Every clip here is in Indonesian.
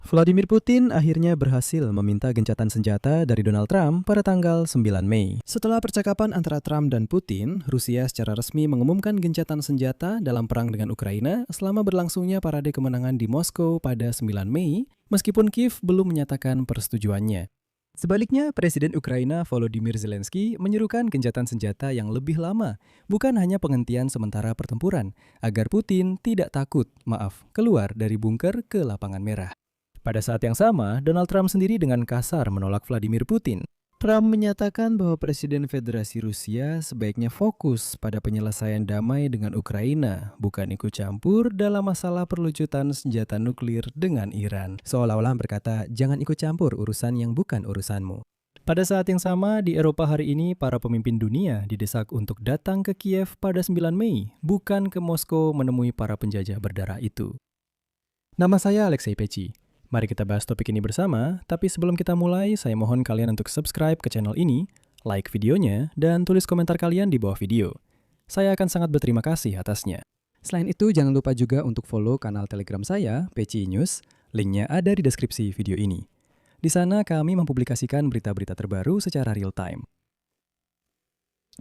Vladimir Putin akhirnya berhasil meminta gencatan senjata dari Donald Trump pada tanggal 9 Mei. Setelah percakapan antara Trump dan Putin, Rusia secara resmi mengumumkan gencatan senjata dalam perang dengan Ukraina selama berlangsungnya parade kemenangan di Moskow pada 9 Mei, meskipun Kiev belum menyatakan persetujuannya. Sebaliknya, Presiden Ukraina Volodymyr Zelensky menyerukan gencatan senjata yang lebih lama, bukan hanya penghentian sementara pertempuran, agar Putin tidak keluar dari bunker ke lapangan merah. Pada saat yang sama, Donald Trump sendiri dengan kasar menolak Vladimir Putin. Trump menyatakan bahwa Presiden Federasi Rusia sebaiknya fokus pada penyelesaian damai dengan Ukraina, bukan ikut campur dalam masalah perlucutan senjata nuklir dengan Iran. Seolah-olah berkata, jangan ikut campur urusan yang bukan urusanmu. Pada saat yang sama, di Eropa hari ini, para pemimpin dunia didesak untuk datang ke Kiev pada 9 Mei, bukan ke Moskow menemui para penjajah berdarah itu. Nama saya Alexei Peci. Mari kita bahas topik ini bersama, tapi sebelum kita mulai, saya mohon kalian untuk subscribe ke channel ini, like videonya, dan tulis komentar kalian di bawah video. Saya akan sangat berterima kasih atasnya. Selain itu, jangan lupa juga untuk follow kanal Telegram saya, Peci News, linknya ada di deskripsi video ini. Di sana kami mempublikasikan berita-berita terbaru secara real time.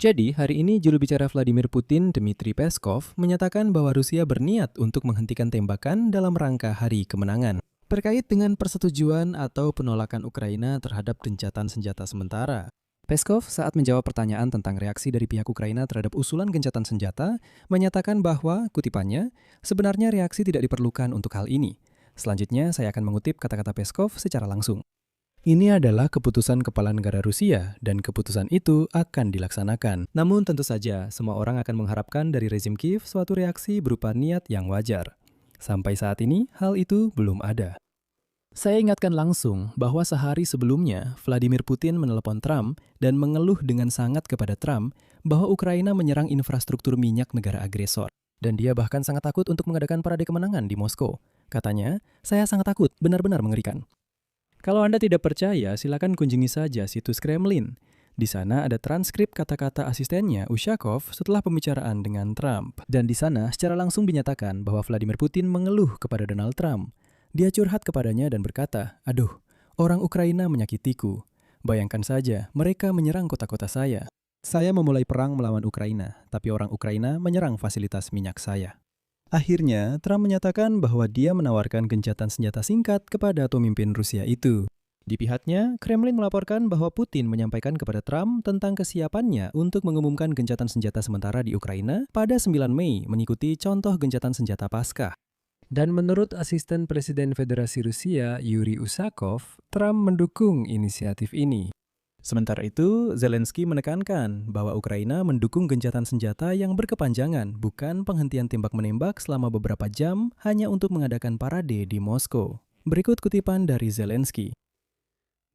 Jadi, hari ini juru bicara Vladimir Putin, Dmitry Peskov, menyatakan bahwa Rusia berniat untuk menghentikan tembakan dalam rangka Hari Kemenangan. Terkait dengan persetujuan atau penolakan Ukraina terhadap gencatan senjata sementara. Peskov saat menjawab pertanyaan tentang reaksi dari pihak Ukraina terhadap usulan gencatan senjata, menyatakan bahwa, kutipannya, sebenarnya reaksi tidak diperlukan untuk hal ini. Selanjutnya, saya akan mengutip kata-kata Peskov secara langsung. Ini adalah keputusan kepala negara Rusia, dan keputusan itu akan dilaksanakan. Namun tentu saja, semua orang akan mengharapkan dari rezim Kiev suatu reaksi berupa niat yang wajar. Sampai saat ini, hal itu belum ada. Saya ingatkan langsung bahwa sehari sebelumnya, Vladimir Putin menelepon Trump dan mengeluh dengan sangat kepada Trump bahwa Ukraina menyerang infrastruktur minyak negara agresor. Dan dia bahkan sangat takut untuk mengadakan parade kemenangan di Moskow. Katanya, saya sangat takut, benar-benar mengerikan. Kalau Anda tidak percaya, silakan kunjungi saja situs Kremlin. Di sana ada transkrip kata-kata asistennya, Ushakov, setelah pembicaraan dengan Trump. Dan di sana secara langsung dinyatakan bahwa Vladimir Putin mengeluh kepada Donald Trump. Dia curhat kepadanya dan berkata, aduh, orang Ukraina menyakitiku. Bayangkan saja, mereka menyerang kota-kota saya. Saya memulai perang melawan Ukraina, tapi orang Ukraina menyerang fasilitas minyak saya. Akhirnya, Trump menyatakan bahwa dia menawarkan gencatan senjata singkat kepada pemimpin Rusia itu. Di pihaknya, Kremlin melaporkan bahwa Putin menyampaikan kepada Trump tentang kesiapannya untuk mengumumkan gencatan senjata sementara di Ukraina pada 9 Mei mengikuti contoh gencatan senjata Paskah. Dan menurut asisten Presiden Federasi Rusia, Yuri Usakov, Trump mendukung inisiatif ini. Sementara itu, Zelensky menekankan bahwa Ukraina mendukung gencatan senjata yang berkepanjangan, bukan penghentian tembak-menembak selama beberapa jam hanya untuk mengadakan parade di Moskow. Berikut kutipan dari Zelensky.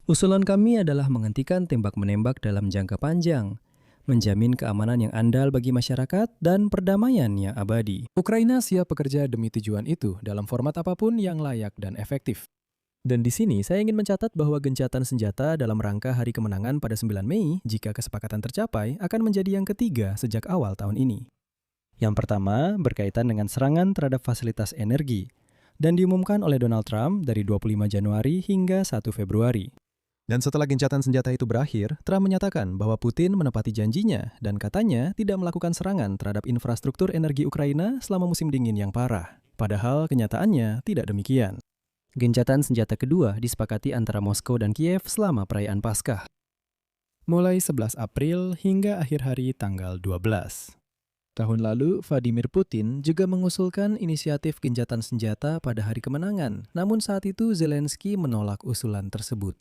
Usulan kami adalah menghentikan tembak-menembak dalam jangka panjang, menjamin keamanan yang andal bagi masyarakat dan perdamaian yang abadi. Ukraina siap bekerja demi tujuan itu dalam format apapun yang layak dan efektif. Dan di sini saya ingin mencatat bahwa gencatan senjata dalam rangka Hari Kemenangan pada 9 Mei, jika kesepakatan tercapai, akan menjadi yang ketiga sejak awal tahun ini. Yang pertama berkaitan dengan serangan terhadap fasilitas energi, dan diumumkan oleh Donald Trump dari 25 Januari hingga 1 Februari. Dan setelah gencatan senjata itu berakhir, Trump menyatakan bahwa Putin menepati janjinya dan katanya tidak melakukan serangan terhadap infrastruktur energi Ukraina selama musim dingin yang parah. Padahal kenyataannya tidak demikian. Gencatan senjata kedua disepakati antara Moskow dan Kiev selama perayaan Paskah. Mulai 11 April hingga akhir hari tanggal 12. Tahun lalu, Vladimir Putin juga mengusulkan inisiatif gencatan senjata pada Hari Kemenangan. Namun saat itu Zelensky menolak usulan tersebut.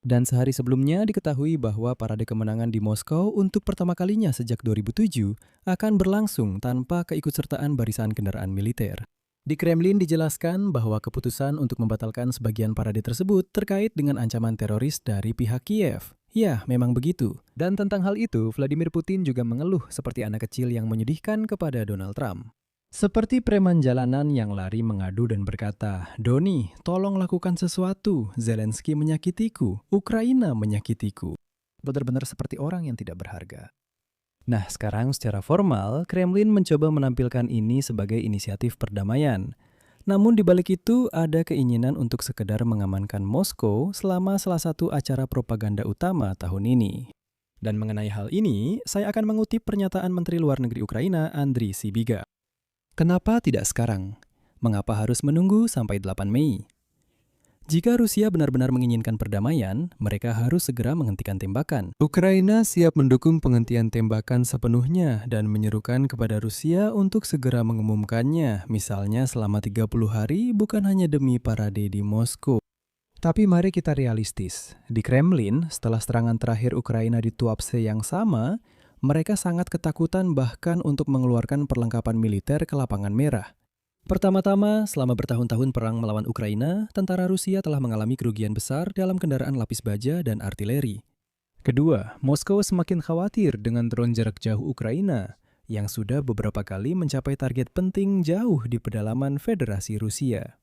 Dan sehari sebelumnya diketahui bahwa parade kemenangan di Moskow untuk pertama kalinya sejak 2007 akan berlangsung tanpa keikutsertaan barisan kendaraan militer. Di Kremlin dijelaskan bahwa keputusan untuk membatalkan sebagian parade tersebut terkait dengan ancaman teroris dari pihak Kiev. Ya, memang begitu. Dan tentang hal itu, Vladimir Putin juga mengeluh seperti anak kecil yang menyedihkan kepada Donald Trump. Seperti preman jalanan yang lari mengadu dan berkata, Doni, tolong lakukan sesuatu, Zelensky menyakitiku, Ukraina menyakitiku. Benar-benar seperti orang yang tidak berharga. Nah, sekarang secara formal, Kremlin mencoba menampilkan ini sebagai inisiatif perdamaian. Namun di balik itu ada keinginan untuk sekedar mengamankan Moskow selama salah satu acara propaganda utama tahun ini. Dan mengenai hal ini, saya akan mengutip pernyataan Menteri Luar Negeri Ukraina, Andriy Sybiga. Kenapa tidak sekarang? Mengapa harus menunggu sampai 8 Mei? Jika Rusia benar-benar menginginkan perdamaian, mereka harus segera menghentikan tembakan. Ukraina siap mendukung penghentian tembakan sepenuhnya dan menyerukan kepada Rusia untuk segera mengumumkannya, misalnya selama 30 hari bukan hanya demi parade di Moskow. Tapi mari kita realistis. Di Kremlin, setelah serangan terakhir Ukraina di Tuapse yang sama, mereka sangat ketakutan bahkan untuk mengeluarkan perlengkapan militer ke lapangan merah. Pertama-tama, selama bertahun-tahun perang melawan Ukraina, tentara Rusia telah mengalami kerugian besar dalam kendaraan lapis baja dan artileri. Kedua, Moskow semakin khawatir dengan drone jarak jauh Ukraina, yang sudah beberapa kali mencapai target penting jauh di pedalaman Federasi Rusia.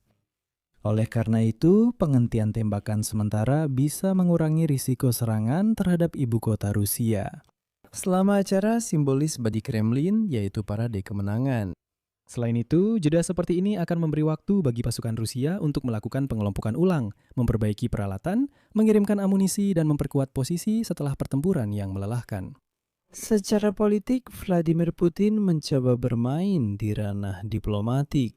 Oleh karena itu, penghentian tembakan sementara bisa mengurangi risiko serangan terhadap ibu kota Rusia. Selama acara simbolis bagi Kremlin, yaitu parade kemenangan. Selain itu, jeda seperti ini akan memberi waktu bagi pasukan Rusia untuk melakukan pengelompokan ulang, memperbaiki peralatan, mengirimkan amunisi, dan memperkuat posisi setelah pertempuran yang melelahkan. Secara politik, Vladimir Putin mencoba bermain di ranah diplomatik.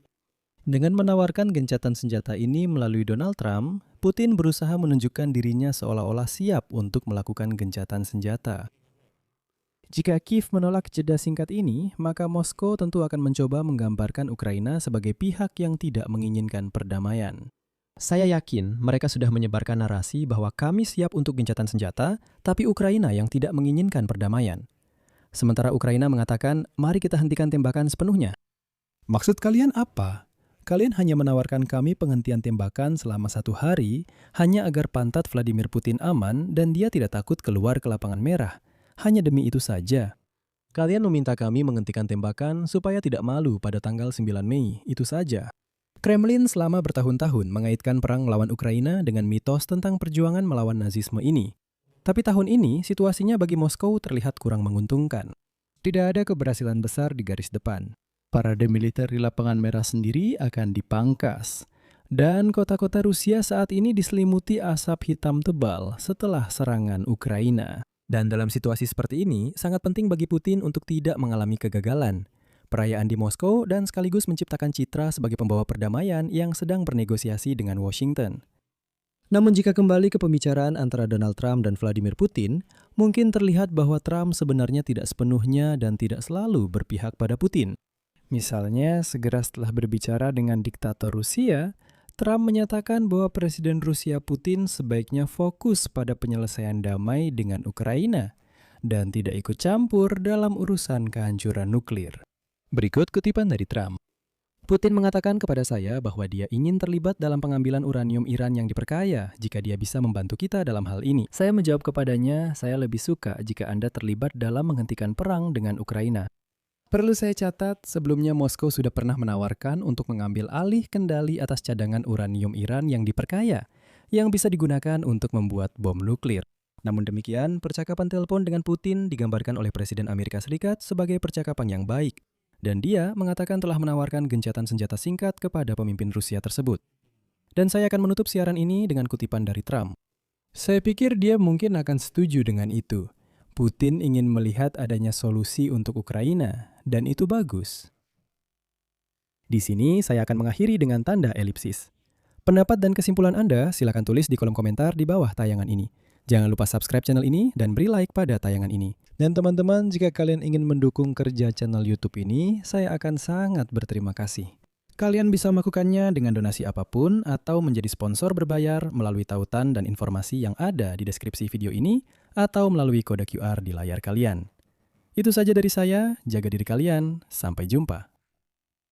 Dengan menawarkan gencatan senjata ini melalui Donald Trump, Putin berusaha menunjukkan dirinya seolah-olah siap untuk melakukan gencatan senjata. Jika Kiev menolak jeda singkat ini, maka Moskow tentu akan mencoba menggambarkan Ukraina sebagai pihak yang tidak menginginkan perdamaian. Saya yakin mereka sudah menyebarkan narasi bahwa kami siap untuk gencatan senjata, tapi Ukraina yang tidak menginginkan perdamaian. Sementara Ukraina mengatakan, mari kita hentikan tembakan sepenuhnya. Maksud kalian apa? Kalian hanya menawarkan kami penghentian tembakan selama 1 hari, hanya agar pantat Vladimir Putin aman dan dia tidak takut keluar ke lapangan merah. Hanya demi itu saja. Kalian meminta kami menghentikan tembakan supaya tidak malu pada tanggal 9 Mei, itu saja. Kremlin selama bertahun-tahun mengaitkan perang melawan Ukraina dengan mitos tentang perjuangan melawan nazisme ini. Tapi tahun ini, situasinya bagi Moskow terlihat kurang menguntungkan. Tidak ada keberhasilan besar di garis depan. Parade militer di lapangan merah sendiri akan dipangkas. Dan kota-kota Rusia saat ini diselimuti asap hitam tebal setelah serangan Ukraina. Dan dalam situasi seperti ini, sangat penting bagi Putin untuk tidak mengalami kegagalan. Perayaan di Moskow dan sekaligus menciptakan citra sebagai pembawa perdamaian yang sedang bernegosiasi dengan Washington. Namun jika kembali ke pembicaraan antara Donald Trump dan Vladimir Putin, mungkin terlihat bahwa Trump sebenarnya tidak sepenuhnya dan tidak selalu berpihak pada Putin. Misalnya, segera setelah berbicara dengan diktator Rusia, Trump menyatakan bahwa Presiden Rusia Putin sebaiknya fokus pada penyelesaian damai dengan Ukraina dan tidak ikut campur dalam urusan kehancuran nuklir. Berikut kutipan dari Trump. Putin mengatakan kepada saya bahwa dia ingin terlibat dalam pengambilan uranium Iran yang diperkaya jika dia bisa membantu kita dalam hal ini. Saya menjawab kepadanya, saya lebih suka jika Anda terlibat dalam menghentikan perang dengan Ukraina. Perlu saya catat, sebelumnya Moskow sudah pernah menawarkan untuk mengambil alih kendali atas cadangan uranium Iran yang diperkaya, yang bisa digunakan untuk membuat bom nuklir. Namun demikian, percakapan telepon dengan Putin digambarkan oleh Presiden Amerika Serikat sebagai percakapan yang baik, dan dia mengatakan telah menawarkan gencatan senjata singkat kepada pemimpin Rusia tersebut. Dan saya akan menutup siaran ini dengan kutipan dari Trump. Saya pikir dia mungkin akan setuju dengan itu. Putin ingin melihat adanya solusi untuk Ukraina, dan itu bagus. Di sini saya akan mengakhiri dengan tanda elipsis. Pendapat dan kesimpulan Anda silakan tulis di kolom komentar di bawah tayangan ini. Jangan lupa subscribe channel ini dan beri like pada tayangan ini. Dan teman-teman, jika kalian ingin mendukung kerja channel YouTube ini, saya akan sangat berterima kasih. Kalian bisa melakukannya dengan donasi apapun atau menjadi sponsor berbayar melalui tautan dan informasi yang ada di deskripsi video ini atau melalui kode QR di layar kalian. Itu saja dari saya, jaga diri kalian, sampai jumpa.